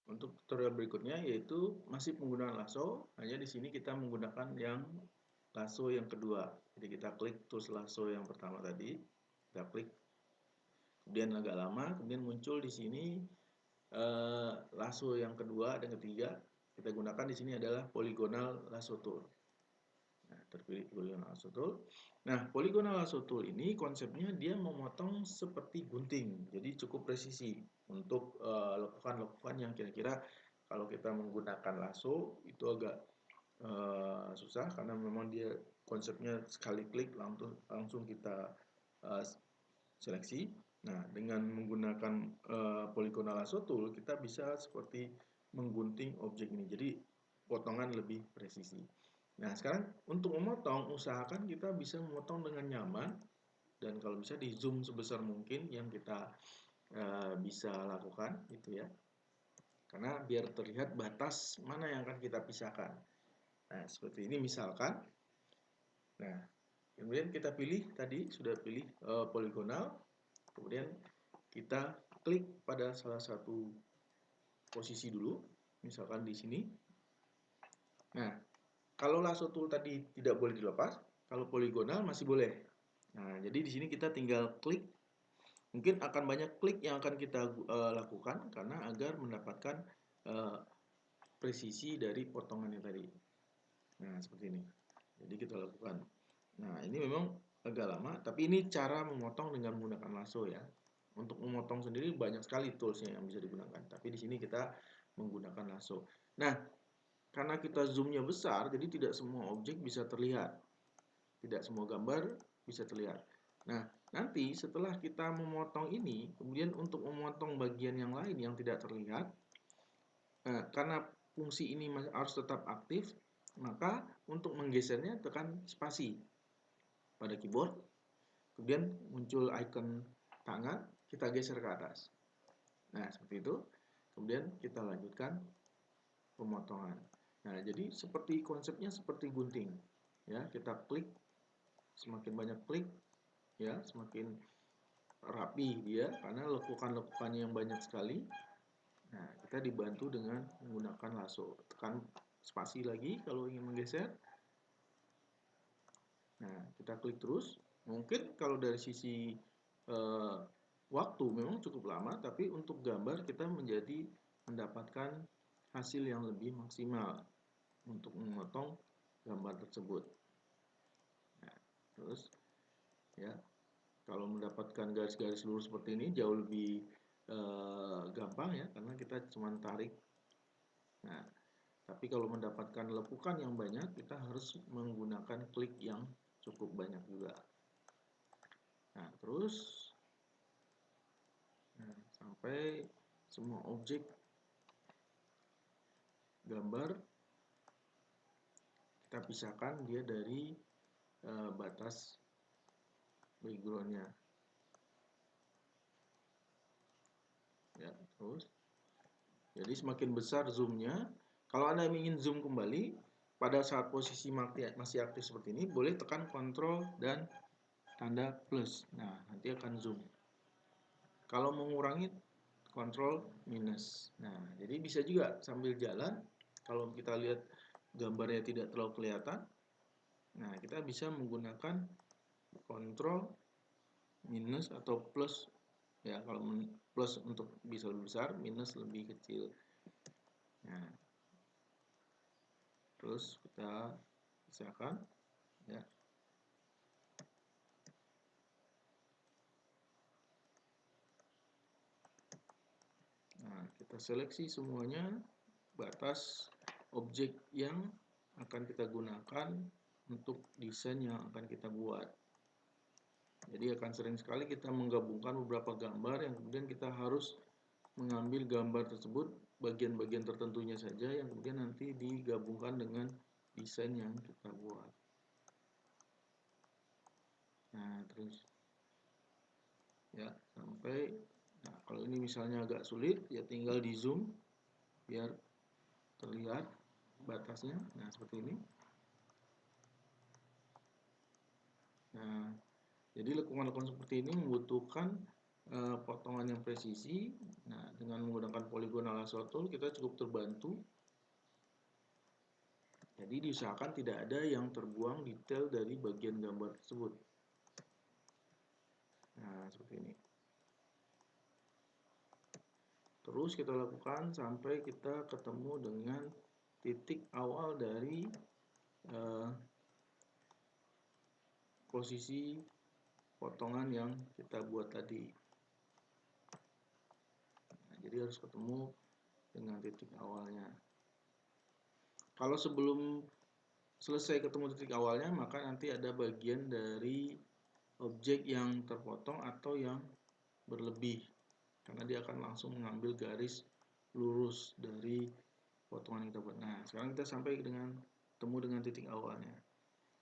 Untuk tutorial berikutnya yaitu masih penggunaan lasso, hanya di sini kita menggunakan yang lasso yang kedua. Jadi kita klik tools lasso yang pertama tadi, kita klik, kemudian agak lama, kemudian muncul di sini lasso yang kedua dan ketiga. Kita gunakan di sini adalah polygonal lasso tool. Nah, terpilih polygonal lasso tool. Nah, polygonal lasso tool ini konsepnya dia memotong seperti gunting, jadi cukup presisi untuk lekukan-lekukan yang kira-kira kalau kita menggunakan lasso itu agak susah karena memang dia konsepnya sekali klik langsung kita uh, seleksi. Nah, dengan menggunakan polygonal lasso tool kita bisa seperti menggunting objek ini. Jadi potongan lebih presisi. Nah, sekarang untuk memotong, usahakan kita bisa memotong dengan nyaman dan kalau bisa di zoom sebesar mungkin yang kita bisa lakukan gitu ya. Karena biar terlihat batas mana yang akan kita pisahkan. Nah, seperti ini misalkan. Nah, kemudian kita pilih tadi sudah pilih poligonal, kemudian kita klik pada salah satu posisi dulu, misalkan di sini. Nah, kalau lasso tool tadi tidak boleh dilepas, kalau poligonal masih boleh. Nah, jadi di sini kita tinggal klik. Mungkin akan banyak klik yang akan kita lakukan karena agar mendapatkan uh, presisi dari potongannya tadi. Nah, seperti ini. Jadi kita lakukan. Nah, ini memang agak lama, tapi ini cara memotong dengan menggunakan lasso ya. Untuk memotong sendiri banyak sekali toolsnya yang bisa digunakan, tapi di sini kita menggunakan lasso. Nah, karena kita zoomnya besar, jadi tidak semua objek bisa terlihat. Tidak semua gambar bisa terlihat. Nah, nanti setelah kita memotong ini, kemudian untuk memotong bagian yang lain yang tidak terlihat, karena fungsi ini harus tetap aktif, maka untuk menggesernya tekan spasi pada keyboard, kemudian muncul icon tangan, kita geser ke atas. Nah, seperti itu. Kemudian kita lanjutkan pemotongan. Nah, jadi seperti konsepnya seperti gunting. Ya, kita klik, semakin banyak klik, ya, semakin rapi dia karena lekukan-lekukannya yang banyak sekali. Nah, kita dibantu dengan menggunakan lasso. Tekan spasi lagi kalau ingin menggeser. Nah, kita klik terus. Mungkin kalau dari sisi eh, waktu memang cukup lama, tapi untuk gambar kita mendapatkan hasil yang lebih maksimal untuk memotong gambar tersebut. Nah, terus ya, kalau mendapatkan garis-garis lurus seperti ini jauh lebih gampang ya, karena kita cuma tarik. Nah, tapi kalau mendapatkan lekukan yang banyak, kita harus menggunakan klik yang cukup banyak juga. Nah, terus sampai semua objek gambar kita pisahkan dia dari batas backgroundnya. Ya, terus. Jadi semakin besar zoomnya. Kalau Anda ingin zoom kembali, pada saat posisi masih aktif seperti ini, boleh tekan Ctrl dan tanda plus. Nah, nanti akan zoom. Kalau mengurangi Ctrl minus. Nah, jadi bisa juga sambil jalan. Kalau kita lihat gambarnya tidak terlalu kelihatan, nah kita bisa menggunakan Ctrl minus atau plus. Ya, kalau plus untuk bisa lebih besar, minus lebih kecil. Nah, terus kita pisahkan, ya. Nah, kita seleksi semuanya batas objek yang akan kita gunakan untuk desain yang akan kita buat. Jadi akan sering sekali kita menggabungkan beberapa gambar yang kemudian kita harus mengambil gambar tersebut bagian-bagian tertentunya saja yang kemudian nanti digabungkan dengan desain yang kita buat. Nah, terus ya sampai, nah kalau ini misalnya agak sulit ya tinggal di zoom biar terlihat batasnya. Nah, seperti ini. Nah, jadi lekukan-lekukan seperti ini membutuhkan potongan yang presisi. Nah, dengan menggunakan polygonal lasso tool kita cukup terbantu. Jadi diusahakan tidak ada yang terbuang detail dari bagian gambar tersebut. Nah, seperti ini. Terus kita lakukan sampai kita ketemu dengan titik awal dari posisi potongan yang kita buat tadi. Nah, jadi harus ketemu dengan titik awalnya. Kalau sebelum selesai ketemu titik awalnya, maka nanti ada bagian dari objek yang terpotong atau yang berlebih, karena dia akan langsung mengambil garis lurus dari potongan yang kita buat. Nah, sekarang kita sampai dengan temu dengan titik awalnya.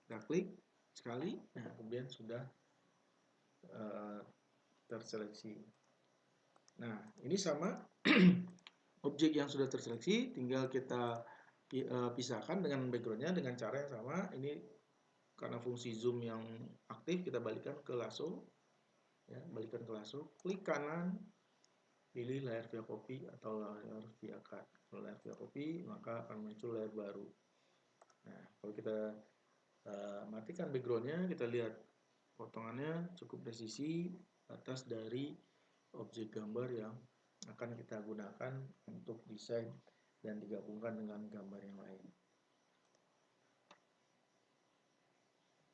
Kita klik sekali, nah kemudian sudah terseleksi. Nah, ini sama objek yang sudah terseleksi, tinggal kita pisahkan dengan backgroundnya dengan cara yang sama. Ini karena fungsi zoom yang aktif, kita balikkan ke lasso, ya, balikkan ke lasso, klik kanan, pilih layar via copy atau layar via cut. Kalau layar via copy, maka akan muncul layar baru. Nah, kalau kita matikan backgroundnya, kita lihat potongannya cukup presisi atas dari objek gambar yang akan kita gunakan untuk desain dan digabungkan dengan gambar yang lain.